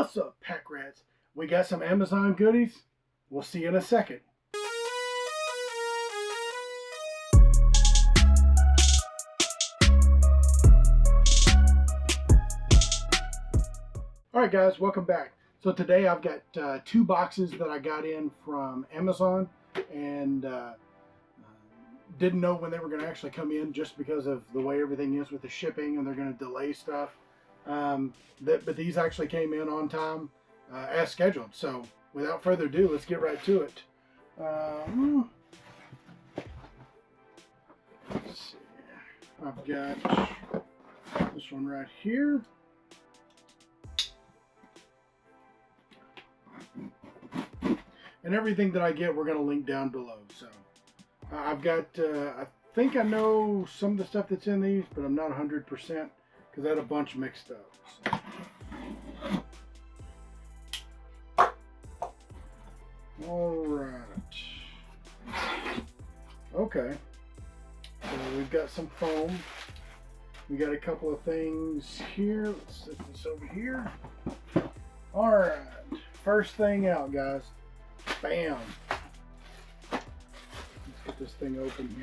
What's up, pack rats? We got some Amazon goodies. We'll see you in a second. Alright guys, welcome back. So today I've got two boxes that I got in from Amazon, and didn't know when they were going to actually come in just because of the way everything is with the shipping, and they're going to delay stuff. But these actually came in on time as scheduled. So without further ado, let's get right to it. Let's see. I've got this one right here. And everything that I get, we're going to link down below. So I've got, I think I know some of the stuff that's in these, but I'm not 100% because I had a bunch mixed up. So. All right. Okay. So we've got some foam. We got a couple of things here. Let's set this over here. All right. First thing out, guys. Bam. Let's get this thing open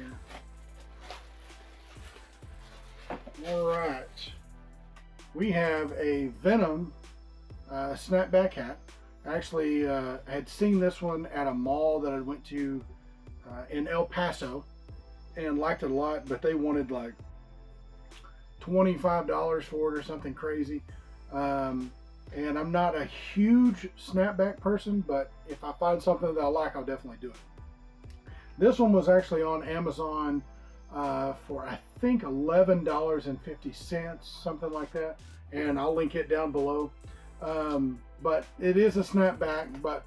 here. All right. We have a Venom snapback hat. I actually had seen this one at a mall that I went to in El Paso and liked it a lot, but they wanted like $25 for it or something crazy. And I'm not a huge snapback person, but if I find something that I like, I'll definitely do it. This one was actually on Amazon for I think $11.50, something like that, and I'll link it down below. But it is a snapback, but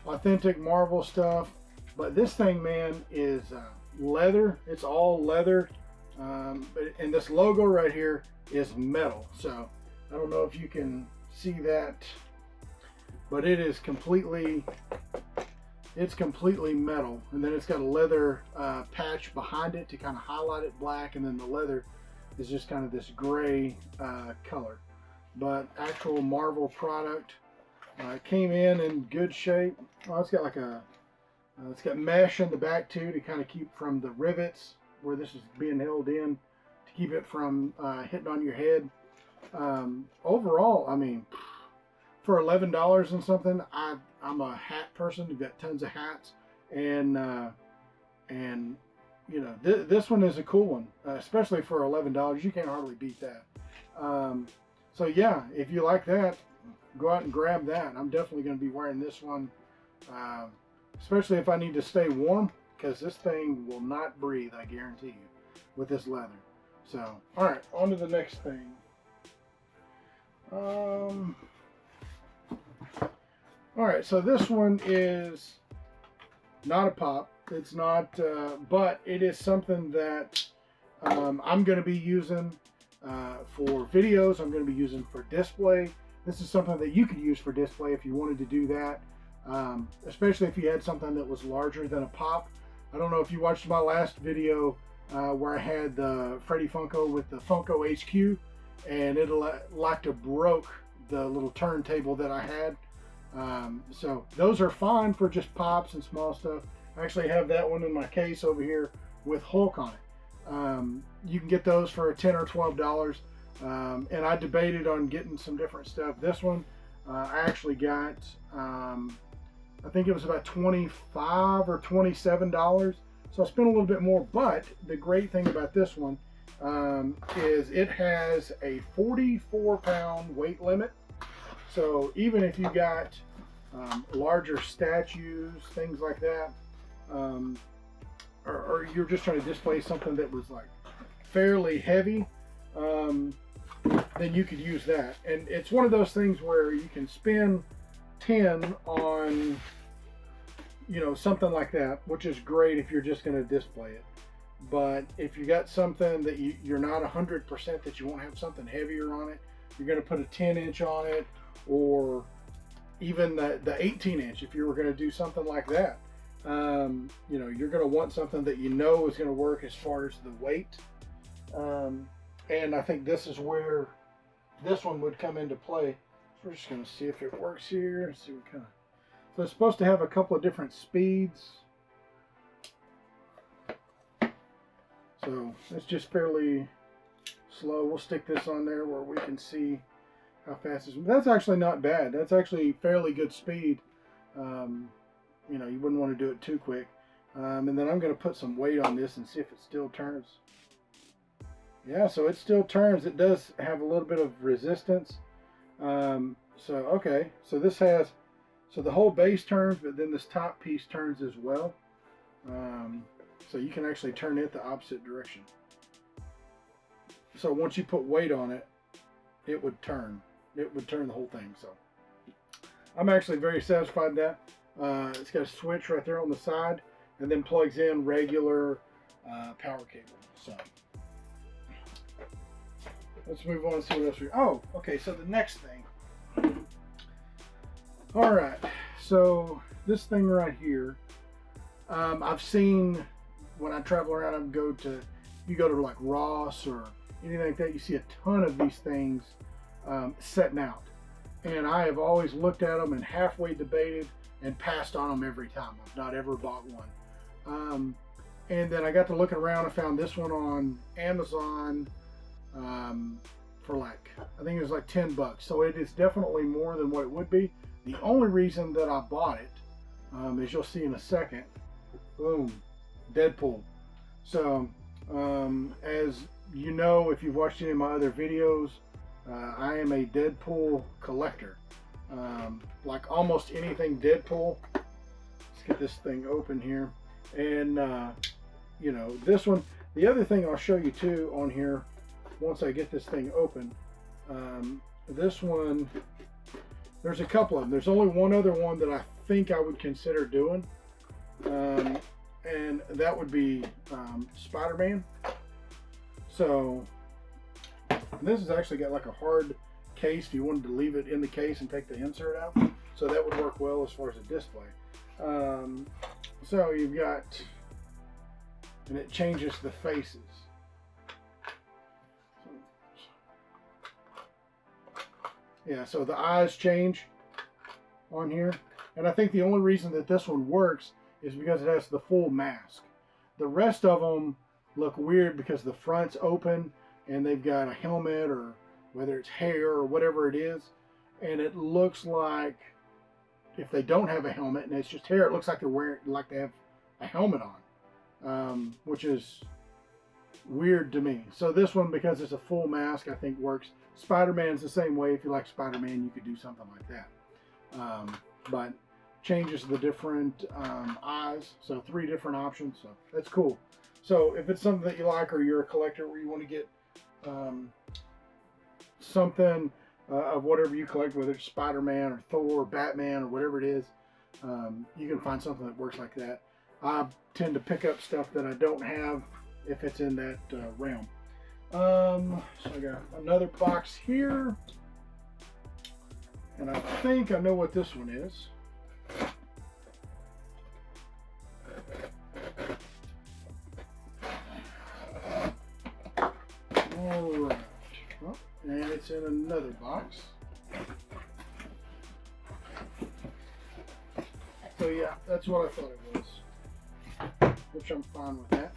authentic Marvel stuff. But this thing, man, is leather. It's all leather, and this logo right here is metal. So I don't know if you can see that, but it is completely metal, and then it's got a leather patch behind it to kind of highlight it black, and then the leather is just kind of this gray color. But actual Marvel product, came in good shape. Oh, it's got like it's got mesh in the back too to kind of keep from the rivets where this is being held in, to keep it from hitting on your head. Overall, I mean, for $11 and something, I'm a hat person. We've got tons of hats, and you know, this one is a cool one, especially for $11. You can't hardly beat that. So yeah, if you like that, go out and grab that. I'm definitely going to be wearing this one, especially if I need to stay warm, because this thing will not breathe, I guarantee you, with this leather. So, all right, on to the next thing. Alright, so this one is not a pop. It's not, but it is something that I'm going to be using for videos. I'm going to be using for display. This is something that you could use for display if you wanted to do that, especially if you had something that was larger than a pop. I don't know if you watched my last video where I had the Freddy Funko with the Funko HQ, and it like to broke the little turntable that I had. So those are fine for just pops and small stuff. I actually have that one in my case over here with Hulk on it. You can get those for $10 or $12. And I debated on getting some different stuff. This one I actually got, I think it was about $25 or $27. So I spent a little bit more, but the great thing about this one is it has a 44-pound weight limit. So even if you got larger statues, things like that, or you're just trying to display something that was like fairly heavy, then you could use that. And it's one of those things where you can spend 10 on, you know, something like that, which is great if you're just going to display it. But if you got something that you're not 100% that you won't have something heavier on it, you're going to put a 10-inch on it, or even the 18-inch if you were going to do something like that. You know, you're going to want something that you know is going to work as far as the weight. And I think this is where this one would come into play. we're just going to see if it works here. See what kind of. So it's supposed to have a couple of different speeds. So it's just fairly slow. We'll stick this on there where we can see how fast it's. That's actually not bad. That's actually fairly good speed. You know, you wouldn't want to do it too quick. And then I'm going to put some weight on this and see if it still turns. Yeah, so it still turns. It does have a little bit of resistance. So, okay. So this has, so the whole base turns, but then this top piece turns as well. So you can actually turn it the opposite direction. So once you put weight on it, it would turn. It would turn the whole thing. So I'm actually very satisfied with that. It's got a switch right there on the side, and then plugs in regular power cable. So let's move on and see what else we. Oh, okay. So the next thing. All right. So this thing right here, I've seen when I travel around. You go to like Ross or anything like that. You see a ton of these things setting out, and I have always looked at them and halfway debated and passed on them every time. I've not ever bought one. And then I got to looking around and found this one on Amazon for like, I think it was like $10. So it is definitely more than what it would be. The only reason that I bought it, as you'll see in a second, boom, Deadpool. So as you know, if you've watched any of my other videos, I am a Deadpool collector. Like almost anything Deadpool. Let's get this thing open here. And you know, this one, the other thing I'll show you too on here once I get this thing open, this one, there's a couple of them. There's only one other one that I think I would consider doing, and that would be Spider-Man. So this has actually got like a hard case if you wanted to leave it in the case and take the insert out, so that would work well as far as a display. So you've got, and it changes the faces. Yeah, so the eyes change on here, and I think the only reason that this one works is because it has the full mask. The rest of them look weird because the front's open and they've got a helmet, or whether it's hair or whatever it is, and it looks like if they don't have a helmet and it's just hair, it looks like they're wearing, like they have a helmet on, which is weird to me. So this one, because it's a full mask, I think works. Spider-Man's the same way. If you like Spider-Man, you could do something like that. But changes the different eyes, so 3 different options. So that's cool. So if it's something that you like, or you're a collector where you want to get something of whatever you collect, whether it's Spider-Man or Thor or Batman or whatever it is, you can find something that works like that. I tend to pick up stuff that I don't have if it's in that realm. So I got another box here, and I think I know what this one is. Alright, well, and it's in another box. So yeah, that's what I thought it was, which I'm fine with that.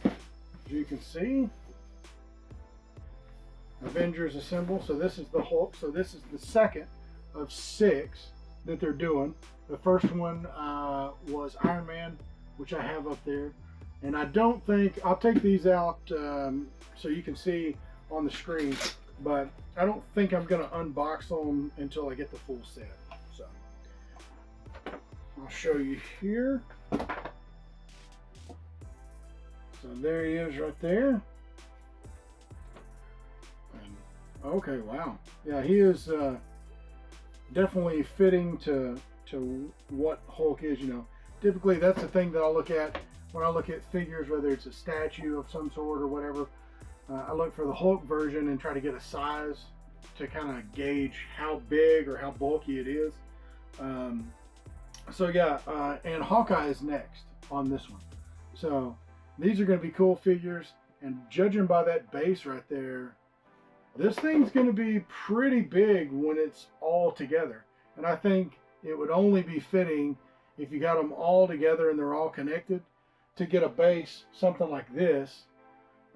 As you can see, Avengers Assemble. So this is the Hulk. So this is the second of 6 that they're doing. The first one was Iron Man, which I have up there. And I don't think, I'll take these out so you can see on the screen, but I don't think I'm going to unbox them until I get the full set. So I'll show you here. So there he is right there. And, okay, wow. Yeah, he is definitely fitting to what Hulk is, you know. Typically that's the thing that I'll look at when I look at figures, whether it's a statue of some sort or whatever. I look for the Hulk version and try to get a size to kind of gauge how big or how bulky it is. So yeah, and Hawkeye is next on this one. So these are going to be cool figures, and judging by that base right there, This thing's going to be pretty big when it's all together. And I think it would only be fitting if you got them all together and they're all connected to get a base, something like this,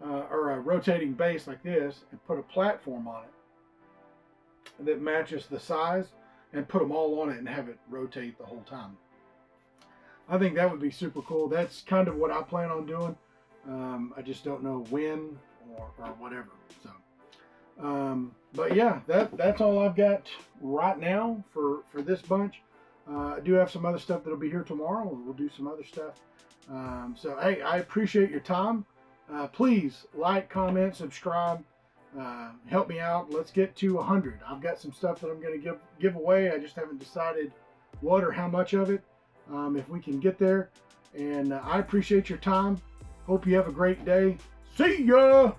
or a rotating base like this, and put a platform on it that matches the size, and put them all on it and have it rotate the whole time. I think that would be super cool. That's kind of what I plan on doing. I just don't know when or whatever. So, but yeah, that's all I've got right now for this bunch. I do have some other stuff that'll be here tomorrow. We'll do some other stuff. So hey, I appreciate your time. Please like, comment, subscribe. Help me out. Let's get to 100. I've got some stuff that I'm going to give away. I just haven't decided what or how much of it. If we can get there. And I appreciate your time. Hope you have a great day. See ya!